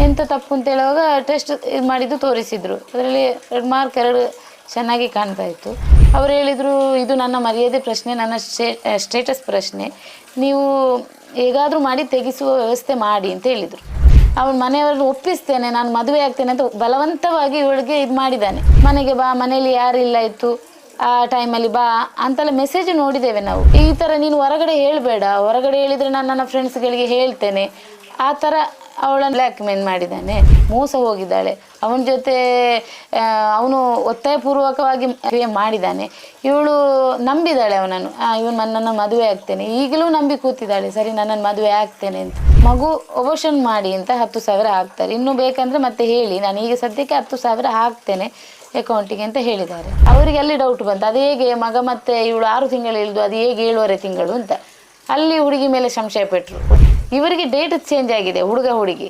ಎಂತ ತಪ್ಪು ಅಂತ ಹೇಳುವಾಗ ಟೆಸ್ಟ್ ಇದು ಮಾಡಿದ್ದು ತೋರಿಸಿದ್ರು. ಅದರಲ್ಲಿ 2 ಮಾರ್ಕ್ 2 ಚೆನ್ನಾಗಿ ಕಾಣ್ತಾ ಇತ್ತು. ಅವರು ಹೇಳಿದರು, ಇದು ನನ್ನ ಮರ್ಯಾದೆ ಪ್ರಶ್ನೆ, ನನ್ನ ಸ್ಟೇಟಸ್ ಪ್ರಶ್ನೆ, ನೀವು ಹೇಗಾದರೂ ಮಾಡಿ ತೆಗೆಸುವ ವ್ಯವಸ್ಥೆ ಮಾಡಿ ಅಂತ ಹೇಳಿದರು. ಅವನು ಮನೆಯವ್ರನ್ನ ಒಪ್ಪಿಸ್ತೇನೆ, ನಾನು ಮದುವೆ ಆಗ್ತೇನೆ ಅಂತ ಬಲವಂತವಾಗಿ ಇವಳಿಗೆ ಇದು ಮಾಡಿದ್ದಾನೆ. ಮನೆಗೆ ಬಾ, ಮನೇಲಿ ಯಾರಿಲ್ಲ ಇತ್ತು ಆ ಟೈಮಲ್ಲಿ ಬಾ ಅಂತೆಲ್ಲ ಮೆಸೇಜ್ ನೋಡಿದ್ದೇವೆ ನಾವು. ಈ ಥರ ನೀನು ಹೊರಗಡೆ ಹೇಳಬೇಡ, ಹೊರಗಡೆ ಹೇಳಿದರೆ ನಾನು ನನ್ನ ಫ್ರೆಂಡ್ಸ್ಗಳಿಗೆ ಹೇಳ್ತೇನೆ, ಆ ಥರ ಅವಳನ್ನು ಬ್ಲ್ಯಾಕ್ ಮೇಲ್ ಮಾಡಿದ್ದಾನೆ. ಮೋಸ ಹೋಗಿದ್ದಾಳೆ. ಅವನ ಜೊತೆ ಅವನು ಒತ್ತಾಯಪೂರ್ವಕವಾಗಿ ಮಾಡಿದ್ದಾನೆ. ಇವಳು ನಂಬಿದ್ದಾಳೆ ಅವನನ್ನು, ಇವನು ನನ್ನನ್ನು ಮದುವೆ ಆಗ್ತೇನೆ, ಈಗಲೂ ನಂಬಿ ಕೂತಿದ್ದಾಳೆ, ಸರಿ ನನ್ನನ್ನು ಮದುವೆ ಆಗ್ತೇನೆ ಅಂತ. ಮಗು ಅಬೋರ್ಷನ್ ಮಾಡಿ ಅಂತ 10,000 ಹಾಕ್ತಾರೆ, ಇನ್ನೂ ಬೇಕಂದರೆ ಮತ್ತೆ ಹೇಳಿ, ನಾನು ಈಗ ಸದ್ಯಕ್ಕೆ 10,000 ಹಾಕ್ತೇನೆ ಅಕೌಂಟಿಗೆ ಅಂತ ಹೇಳಿದ್ದಾರೆ. ಅವರಿಗೆ ಅಲ್ಲಿ ಡೌಟ್ ಬಂತು, ಅದು ಹೇಗೆ ಮಗ ಮತ್ತೆ ಇವಳು 6 ತಿಂಗಳು ಇಳಿದು ಅದು ಹೇಗೆ 7.5 ತಿಂಗಳು ಅಂತ. ಅಲ್ಲಿ ಹುಡುಗಿ ಮೇಲೆ ಸಂಶಯ ಪಟ್ಟರು. ಇವರಿಗೆ ಡೇಟ್ ಚೇಂಜ್ ಆಗಿದೆ, ಹುಡುಗ ಹುಡುಗಿ